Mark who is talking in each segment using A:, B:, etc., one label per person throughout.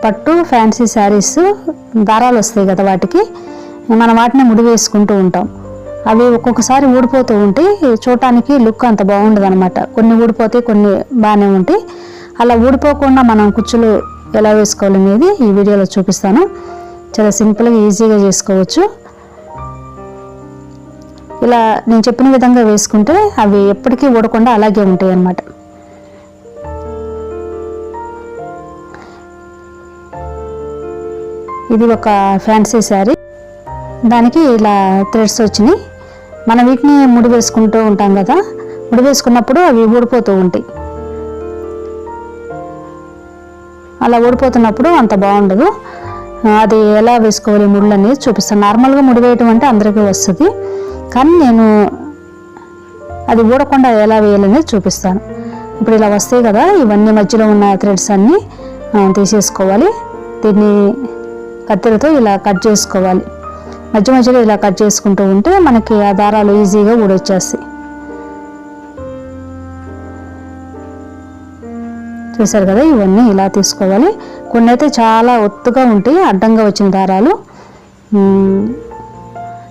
A: పట్టు ఫ్యాన్సీ శారీస్ దారాలు వస్తాయి కదా, వాటికి మనం వాటిని ముడి వేసుకుంటూ ఉంటాం. అవి ఒక్కొక్కసారి ఊడిపోతూ ఉంటాయి, చూడటానికి లుక్ అంత బాగుండదు అనమాట. కొన్ని ఊడిపోతాయి, కొన్ని బాగానే ఉంటాయి. అలా ఊడిపోకుండా మనం కుచ్చులు ఎలా వేసుకోవాలనేది ఈ వీడియోలో చూపిస్తాను. చాలా సింపుల్గా ఈజీగా చేసుకోవచ్చు. ఇలా నేను చెప్పిన విధంగా వేసుకుంటే అవి ఎప్పటికీ ఊడకుండా అలాగే ఉంటాయి అన్నమాట. ఇది ఒక ఫ్యాన్సీ శారీ, దానికి ఇలా థ్రెడ్స్ వచ్చినాయి. మనం వీటిని ముడి వేసుకుంటూ ఉంటాం కదా, ముడి వేసుకున్నప్పుడు అవి ఊడిపోతూ ఉంటాయి. అలా ఊడిపోతున్నప్పుడు అంత బాగుండదు. అది ఎలా వేసుకోవాలి ముళ్ళు అనేది చూపిస్తాను. నార్మల్గా ముడి వేయటం అంటే అందరికీ వస్తుంది, కానీ నేను అది ఊడకుండా ఎలా వేయాలనేది చూపిస్తాను. ఇప్పుడు ఇలా వస్తాయి కదా, ఇవన్నీ మధ్యలో ఉన్న థ్రెడ్స్ అన్నీ తీసేసుకోవాలి. దీన్ని కత్తెరతో ఇలా కట్ చేసుకోవాలి. మధ్య మధ్యలో ఇలా కట్ చేసుకుంటూ ఉంటే మనకి ఆ దారాలు ఈజీగా ఊడొచ్చేస్తాయి. చూసారు కదా, ఇవన్నీ ఇలా తీసుకోవాలి. కొన్ని అయితే చాలా ఒత్తుగా ఉంటాయి, అడ్డంగా వచ్చిన దారాలు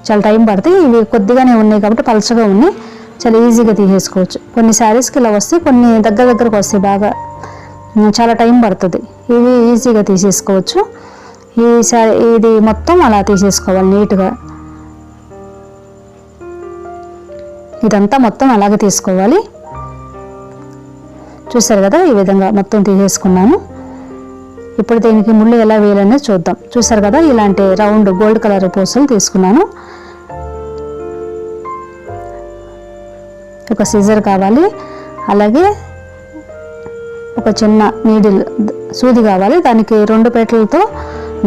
A: చాలా టైం పడతాయి. ఇవి కొద్దిగానే ఉన్నాయి కాబట్టి పలచగా ఉన్నాయి, చాలా ఈజీగా తీసేసుకోవచ్చు. కొన్ని శారీస్కి ఇలా వస్తాయి, కొన్ని దగ్గరకు వస్తాయి, బాగా చాలా టైం పడుతుంది. ఇవి ఈజీగా తీసేసుకోవచ్చు. ఇది మొత్తం అలా తీసేసుకోవాలి నీట్గా. ఇదంతా మొత్తం అలాగే తీసుకోవాలి. చూసారు కదా, ఈ విధంగా మొత్తం తీసేసుకున్నాను. ఇప్పుడు దీనికి ముళ్ళు ఎలా వేయాలనేది చూద్దాం. చూసారు కదా, ఇలాంటి రౌండ్ గోల్డ్ కలర్ పూసలు తీసుకున్నాను. ఒక సిజర్ కావాలి, అలాగే ఒక చిన్న నీడిల్ సూది కావాలి. దానికి 2 పేటలతో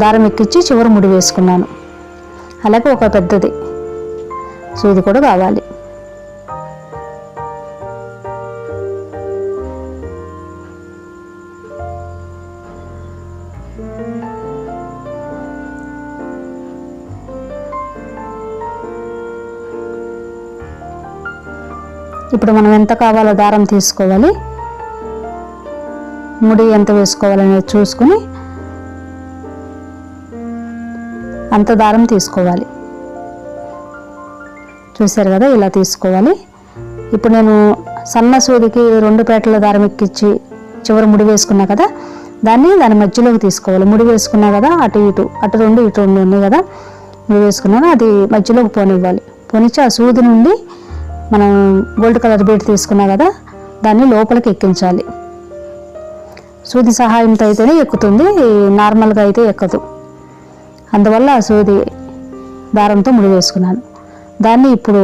A: దారం ఎక్కించి చివరి ముడి వేసుకున్నాను. అలాగే ఒక పెద్దది సూది కూడా కావాలి. ఇప్పుడు మనం ఎంత కావాలో దారం తీసుకోవాలి, ముడి ఎంత వేసుకోవాలనేది చూసుకుని అంత దారం తీసుకోవాలి. చూసారు కదా, ఇలా తీసుకోవాలి. ఇప్పుడు నేను సన్న సూదికి 2 పేటల దారం ఎక్కించి చివరి ముడి వేసుకున్నా కదా, దాని మధ్యలోకి తీసుకోవాలి. ముడి వేసుకున్నా కదా, అటు 2 ఇటు 2 ఉన్నాయి కదా, ముడి వేసుకున్నాను, అది మధ్యలోకి పోనివ్వాలి. పోనిచ్చి ఆ సూది నుండి మనం గోల్డ్ కలర్ బీడ్ తీసుకున్నా కదా, దాన్ని లోపలికి ఎక్కించాలి. సూది సహాయంతో అయితేనే ఎక్కుతుంది, నార్మల్గా అయితే ఎక్కదు. అందువల్ల ఆ సూది దారంతో ముడి వేసుకున్నాను. దాన్ని ఇప్పుడు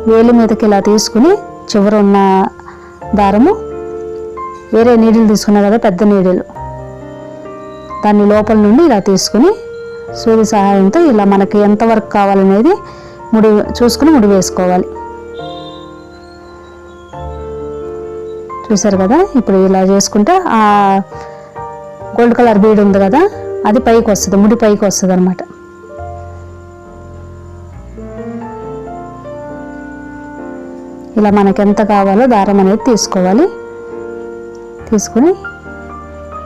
A: వేలి మీదకి ఇలా తీసుకుని చివర ఉన్న దారము వేరే నీడిల్ తీసుకున్నా కదా, పెద్ద నీడిల్, దాన్ని లోపల నుండి ఇలా తీసుకుని సూది సహాయంతో ఇలా మనకి ఎంతవరకు కావాలనేది చూసుకుని ముడి వేసుకోవాలి. చూసారు కదా, ఇప్పుడు ఇలా చేసుకుంటే ఆ గోల్డ్ కలర్ బీడ్ ఉంది కదా, అది పైకి వస్తుంది, ముడి పైకి వస్తుంది అనమాట. ఇలా మనకి ఎంత కావాలో దారం అనేది తీసుకోవాలి. తీసుకుని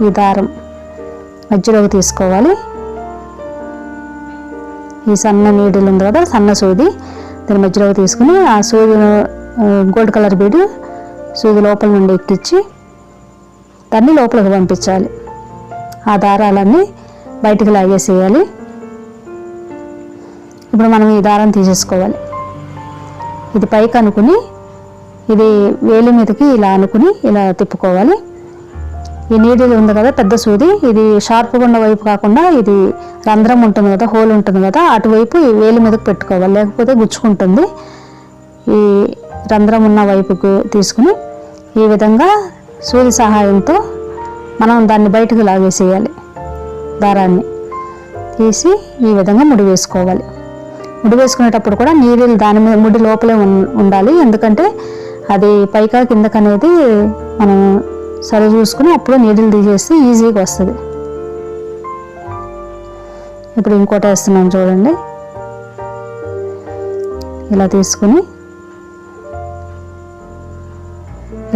A: ఈ దారం మధ్యలోకి తీసుకోవాలి. ఈ సన్న నీడిల్ ఉంది కదా, సన్న సూది, దాని మధ్యలోకి తీసుకుని ఆ సూది గోల్డ్ కలర్ బీడ్ సూది లోపల నుండి ఎక్కించి దాన్ని లోపలికి పంపించాలి. ఆ దారాలన్నీ బయటికి లాగేసేయాలి. ఇప్పుడు మనం ఈ దారం తీసేసుకోవాలి. ఇది పైకి అనుకుని ఇది వేలి మీదకి ఇలా అనుకుని ఇలా తిప్పుకోవాలి. ఈ నీడిల్ ఉంది కదా, పెద్ద సూది, ఇది షార్ప్గా ఉన్న వైపు కాకుండా ఇది రంధ్రం ఉంటుంది కదా, హోల్ ఉంటుంది కదా, అటువైపు ఈ వేలి మీదకి పెట్టుకోవాలి, లేకపోతే గుచ్చుకుంటుంది. ఈ రంధ్రం ఉన్న వైపుకు తీసుకుని ఈ విధంగా సూది సహాయంతో మనం దాన్ని బయటకు లాగేసేయాలి. దారాన్ని తీసి ఈ విధంగా ముడి వేసుకోవాలి. ముడి వేసుకునేటప్పుడు కూడా నీడిల్ దాని మీద ముడి లోపలే ఉండాలి, ఎందుకంటే అది పైకా కిందకనేది మనం సరి చూసుకుని అప్పుడు నీడిల్ తీసేస్తే ఈజీగా వస్తుంది. ఇప్పుడు ఇంకోటి వేస్తున్నాను చూడండి. ఇలా తీసుకుని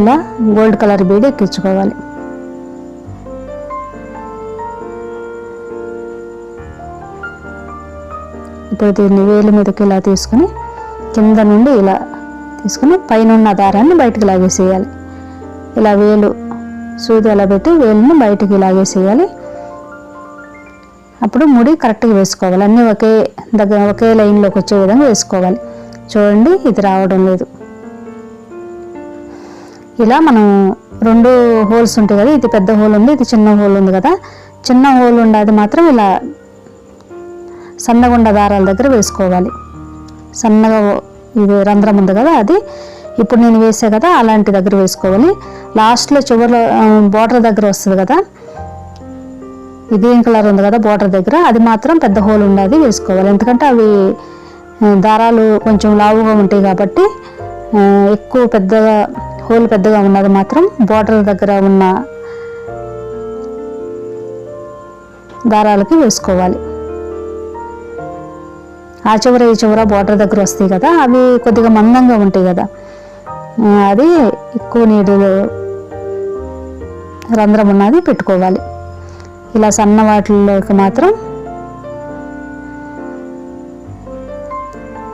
A: ఇలా గోల్డ్ కలర్ బీడ్ ఎక్కించుకోవాలి. ఇప్పుడు దీన్ని వేలు మీదకి ఇలా తీసుకుని కింద నుండి ఇలా తీసుకుని పైన ఉన్న దారాన్ని బయటకు లాగేసేయాలి. ఇలా వేలు సూది అలా పెట్టి వేలుని బయటికి లాగేసేయాలి. అప్పుడు ముడి కరెక్ట్గా వేసుకోవాలి. అన్నీ ఒకే లైన్లోకి వచ్చే విధంగా వేసుకోవాలి. చూడండి, ఇది రావడం లేదు. ఇలా మనం 2 హోల్స్ ఉంటాయి కదా, ఇది పెద్ద హోల్ ఉంది, ఇది చిన్న హోల్ ఉంది కదా. చిన్న హోల్ ఉండేది మాత్రం ఇలా సన్నగుండ దారాల దగ్గర వేసుకోవాలి. సన్నగా ఇది రంధ్రం ఉంది కదా, అది ఇప్పుడు నేను వేసే కదా అలాంటి దగ్గర వేసుకోవాలి. లాస్ట్లో చివరిలో బోర్డర్ దగ్గర వస్తుంది కదా, ఈ గ్రీన్ కలర్ ఉంది కదా బోర్డర్ దగ్గర, అది మాత్రం పెద్ద హోల్ ఉండేది వేసుకోవాలి. ఎందుకంటే అవి దారాలు కొంచెం లావుగా ఉంటాయి కాబట్టి ఎక్కువ పెద్దగా హోల్ పెద్దగా ఉన్నది మాత్రం బోర్డర్ దగ్గర ఉన్న దారాలకి వేసుకోవాలి. ఆ చివర ఈ చివర బోర్డర్ దగ్గర వస్తాయి కదా, అవి కొద్దిగా మందంగా ఉంటాయి కదా, అది ఎక్కువ నీళ్ళు రంధ్రం ఉన్నది పెట్టుకోవాలి. ఇలా సన్న వాటిలోకి మాత్రం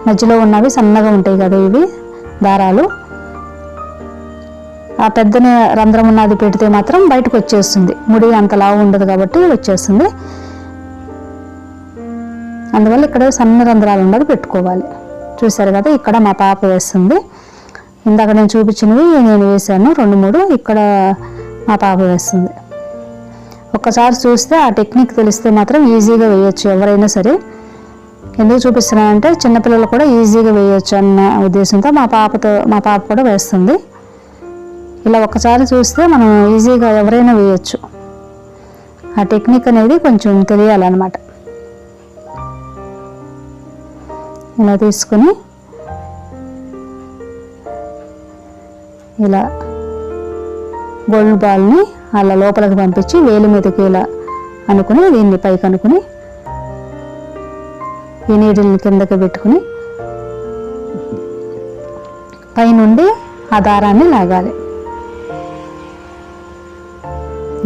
A: మధ్యలో ఉన్నవి సన్నగా ఉంటాయి కదా ఇవి దారాలు, ఆ పెద్ద రంధ్రం ఉన్నది పెడితే మాత్రం బయటకు వచ్చేస్తుంది. ముడి అంత లావు ఉండదు కాబట్టి వచ్చేస్తుంది. అందువల్ల ఇక్కడ సన్న రంధ్రాలు ఉన్నది పెట్టుకోవాలి. చూసారు కదా, ఇక్కడ మా పాప వేస్తుంది. ఇందాక నేను చూపించినవి నేను వేసాను 2-3, ఇక్కడ మా పాప వేస్తుంది. ఒక్కసారి చూస్తే ఆ టెక్నిక్ తెలిస్తే మాత్రం ఈజీగా వేయచ్చు ఎవరైనా సరే. ఎందుకు చూపిస్తున్నానంటే చిన్నపిల్లలు కూడా ఈజీగా వేయచ్చు అన్న ఉద్దేశంతో మా పాప కూడా వేస్తుంది. ఇలా ఒక్కసారి చూస్తే మనం ఈజీగా ఎవరైనా వేయచ్చు. ఆ టెక్నిక్ అనేది కొంచెం తెలియాలన్నమాట. ఇలా తీసుకుని ఇలా గోల్డ్ బాల్ని అలా లోపలికి పంపించి వేలు మీదకి ఇలా అనుకుని దీన్ని పైకి అనుకుని ఈ నీడిల్ని కిందకి పెట్టుకుని పైనుండి ఆ దారాన్ని లాగాలి.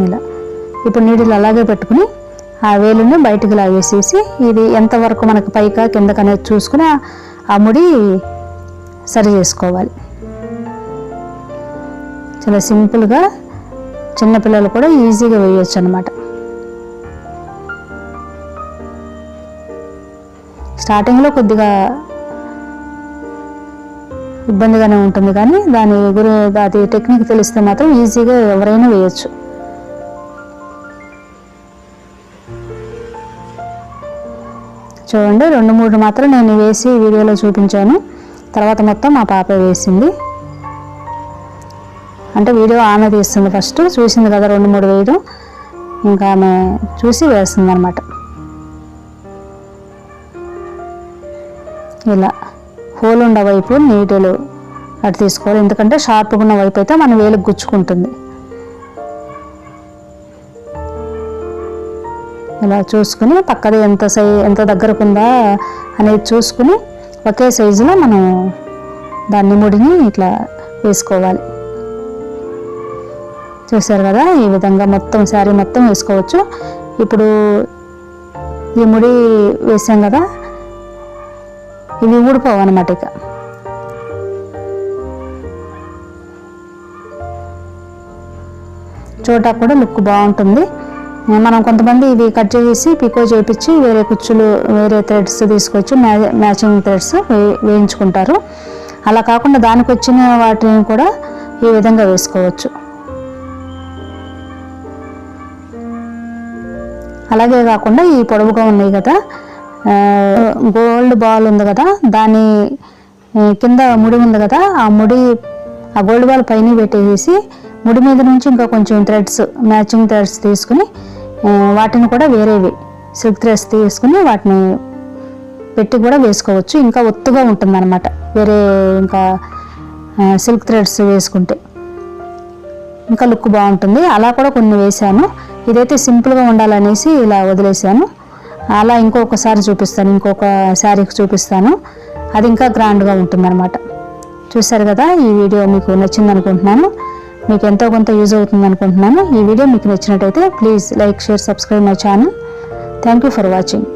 A: ఇలా ఇప్పుడు నీడిల్ అలాగే పెట్టుకుని ఆ వేలుని బయటకు లాగేసేసి ఇది ఎంతవరకు మనకు పైకా కిందకు అనేది చూసుకుని ఆ ముడి సరి చేసుకోవాలి. చాలా సింపుల్గా చిన్నపిల్లలు కూడా ఈజీగా వేయచ్చు అన్నమాట. స్టార్టింగ్లో కొద్దిగా ఇబ్బందిగానే ఉంటుంది, కానీ అది టెక్నిక్ తెలిస్తే మాత్రం ఈజీగా ఎవరైనా వేయచ్చు. చూడండి, 2-3 మాత్రం నేను వేసి వీడియోలో చూపించాను. తర్వాత మొత్తం మా పాప వేసింది. అంటే వీడియో ఆమె తీస్తుంది, ఫస్ట్ చూసింది కదా 2-3 వేయడం, ఇంకా ఆమె చూసి వేస్తుంది అన్నమాట. ఇలా హోల్ ఉండే వైపు నీటిలు అటు తీసుకోవాలి, ఎందుకంటే షార్ప్గా ఉన్న వైపు అయితే మన వేలుకు గుచ్చుకుంటుంది. ఇలా చూసుకుని పక్కది ఎంత దగ్గరకు ఉందా అనేది చూసుకుని ఒకే సైజులో మనం దాన్ని ముడిని ఇట్లా వేసుకోవాలి. చూసారు కదా, ఈ విధంగా మొత్తం శారీ మొత్తం వేసుకోవచ్చు. ఇప్పుడు ఈ ముడి వేసాం కదా, ఇవి ఊడిపోవు అన్నమాట. ఇక చోటా కూడా లుక్ బాగుంటుంది. మనం కొంతమంది ఇవి కట్ చేసి పికో చేయించి వేరే కుచ్చులు వేరే థ్రెడ్స్ తీసుకొచ్చి మ్యాచింగ్ థ్రెడ్స్ వేయించుకుంటారు. అలా కాకుండా దానికి వచ్చిన వాటిని కూడా ఈ విధంగా వేసుకోవచ్చు. అలాగే కాకుండా ఈ పొడవుగా ఉన్నాయి కదా గోల్డ్ బాల్ ఉంది కదా, దాని కింద ముడి ఉంది కదా, ఆ గోల్డ్ బాల్ పైన పెట్టేసి ముడి మీద నుంచి ఇంకా కొంచెం థ్రెడ్స్ మ్యాచింగ్ థ్రెడ్స్ తీసుకుని వాటిని కూడా వేరేవి సిల్క్ థ్రెడ్స్ తీసుకుని వాటిని పెట్టి కూడా వేసుకోవచ్చు. ఇంకా ఒత్తుగా ఉంటుంది అన్నమాట వేరే ఇంకా సిల్క్ థ్రెడ్స్ వేసుకుంటే ఇంకా లుక్ బాగుంటుంది. అలా కూడా కొన్ని వేసాను. ఇదైతే సింపుల్గా ఉండాలనేసి ఇలా వదిలేసాను. అలా ఇంకొకసారి చూపిస్తాను, ఇంకొక శారీకి చూపిస్తాను, అది ఇంకా గ్రాండ్గా ఉంటుందన్నమాట. చూసారు కదా, ఈ వీడియో మీకు నచ్చింది అనుకుంటున్నాను, మీకు ఎంతో కొంత యూజ్ అవుతుంది అనుకుంటున్నాను. ఈ వీడియో మీకు నచ్చినట్టయితే please like, share, subscribe my channel. Thank you for watching.